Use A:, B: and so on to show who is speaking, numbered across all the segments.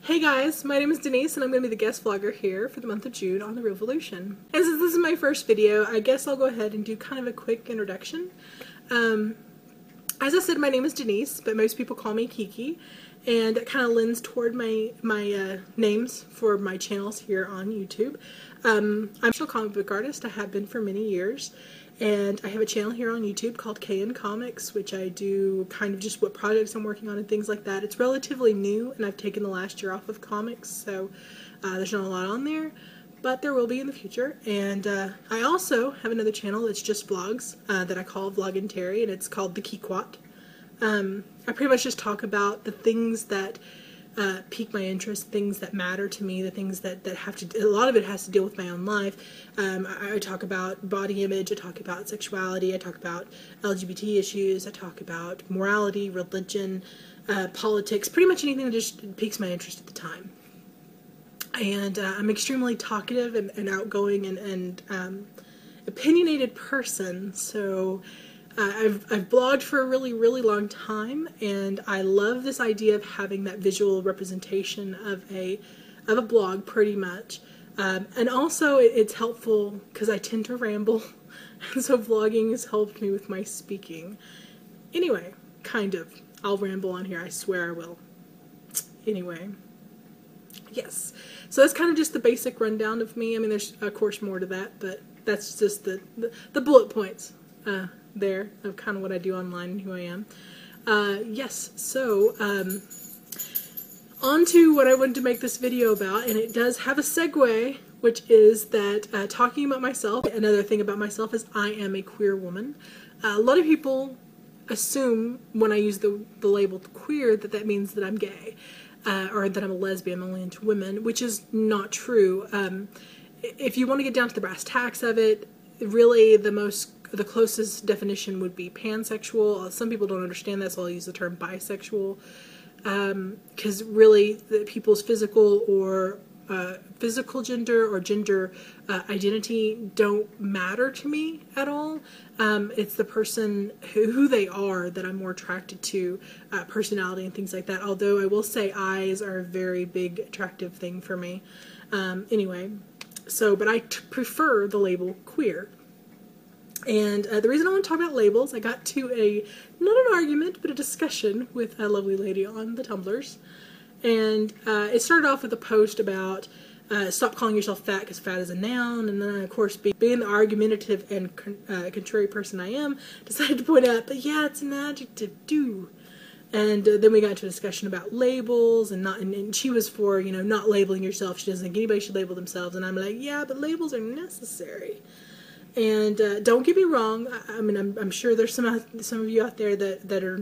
A: Hey guys, my name is Denise and I'm going to be the guest vlogger here for the month of June on TheRealvolution. And since this is my first video, I guess I'll go ahead and do kind of a quick introduction. As I said, my name is Denise, but most people call me Kiki, and it kind of lends toward my names for my channels here on YouTube. I'm a professional comic book artist. I have been for many years. And I have a channel here on YouTube called KN Comics, which I do kind of just what projects I'm working on and things like that. It's relatively new, and I've taken the last year off of comics, so there's not a lot on there, but there will be in the future. And I also have another channel that's just vlogs that I call Vloggin' Terry, and it's called The Keequat. I pretty much just talk about the things that pique my interest, things that matter to me, the things that have to, a lot of it has to deal with my own life. I talk about body image, I talk about sexuality, I talk about LGBT issues, I talk about morality, religion, politics, pretty much anything that just piques my interest at the time. And I'm extremely talkative and outgoing and opinionated person, so I've blogged for a really long time, and I love this idea of having that visual representation of a blog pretty much. And also it's helpful because I tend to ramble, and so vlogging has helped me with my speaking. Anyway, kind of. I'll ramble on here, I swear I will. Anyway. Yes. So that's kind of just the basic rundown of me. I mean, there's of course more to that, but that's just the bullet points. There of kind of what I do online and who I am. Yes, so on to what I wanted to make this video about, and it does have a segue, which is that talking about myself. Another thing about myself is I am a queer woman. A lot of people assume when I use the label queer that means that I'm gay, or that I'm a lesbian, I'm only into women, which is not true. If you want to get down to the brass tacks of it, really the closest definition would be pansexual. Some people don't understand that, so I'll use the term bisexual, because really people's physical gender or gender identity don't matter to me at all. It's the person who they are that I'm more attracted to, personality and things like that, although I will say eyes are a very big attractive thing for me. Anyway, so, but I prefer the label queer. And the reason I want to talk about labels, I got to not an argument, but a discussion with a lovely lady on the Tumblrs. And it started off with a post about stop calling yourself fat because fat is a noun. And then, of course, being the argumentative and contrary person I am, decided to point out, but yeah, it's an adjective, too. And then we got into a discussion about labels, and she was for, you know, not labeling yourself. She doesn't think anybody should label themselves. And I'm like, yeah, but labels are necessary. And don't get me wrong. I mean, I'm sure there's some of you out there that are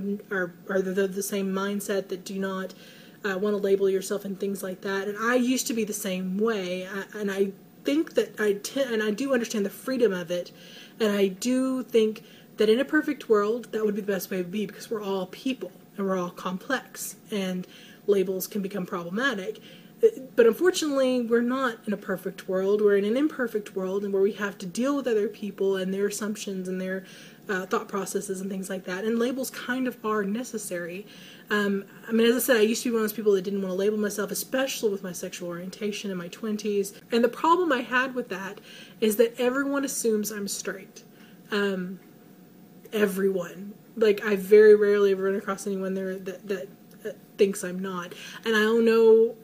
A: the same mindset, that do not want to label yourself and things like that. And I used to be the same way. And I think that I do understand the freedom of it. And I do think that in a perfect world, that would be the best way to be, because we're all people and we're all complex, and labels can become problematic. But unfortunately, we're not in a perfect world. We're in an imperfect world, and where we have to deal with other people and their assumptions and their thought processes and things like that. And labels kind of are necessary. I mean, as I said, I used to be one of those people that didn't want to label myself, especially with my sexual orientation in my 20s. And the problem I had with that is that everyone assumes I'm straight. Everyone. Like, I very rarely ever run across anyone there that thinks I'm not. And I don't know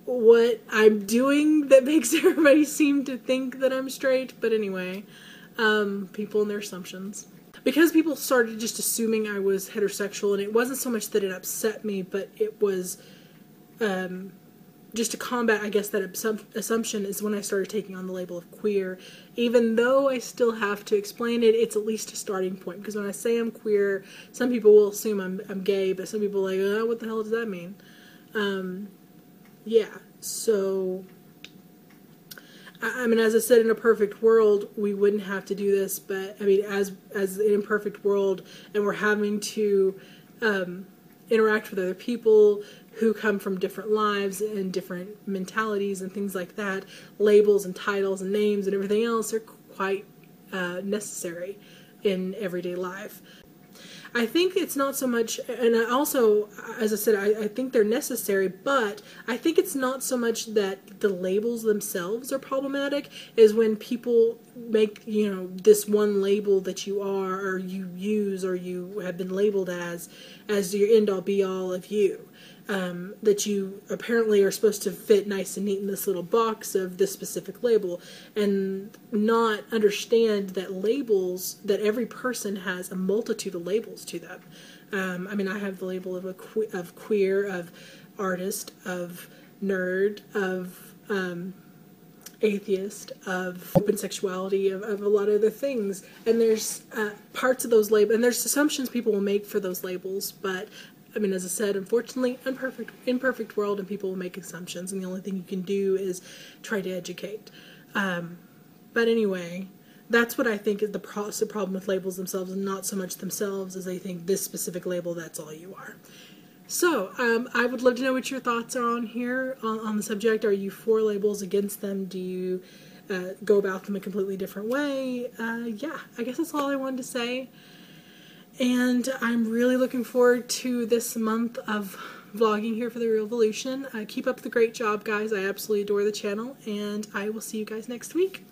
A: what I'm doing that makes everybody seem to think that I'm straight, but anyway, people and their assumptions. Because people started just assuming I was heterosexual, and it wasn't so much that it upset me, but it was just to combat, I guess, that assumption is when I started taking on the label of queer. Even though I still have to explain it, it's at least a starting point, because when I say I'm queer, some people will assume I'm gay, but some people are like, oh, what the hell does that mean? Yeah, so, I mean, as I said, in a perfect world, we wouldn't have to do this, but, I mean, as an imperfect world, and we're having to interact with other people who come from different lives and different mentalities and things like that, labels and titles and names and everything else are quite necessary in everyday life. I think it's not so much, and I also, as I said, I think they're necessary, but I think it's not so much that the labels themselves are problematic, is when people make, this one label that you are, or you use, or you have been labeled as your end-all be-all of you. That you apparently are supposed to fit nice and neat in this little box of this specific label, and not understand that labels, that every person has a multitude of labels to them. I have the label of queer, of artist, of nerd, of atheist, of open sexuality, of a lot of other things. And there's parts of those labels, and there's assumptions people will make for those labels, but as I said, unfortunately, imperfect world, and people will make assumptions, and the only thing you can do is try to educate. But anyway, that's what I think is the problem with labels themselves, and not so much themselves as they think this specific label, that's all you are. So, I would love to know what your thoughts are on here, on the subject. Are you for labels, against them? Do you go about them a completely different way? Yeah, I guess that's all I wanted to say. And I'm really looking forward to this month of vlogging here for TheRealvolution. Keep up the great job, guys. I absolutely adore the channel, and I will see you guys next week.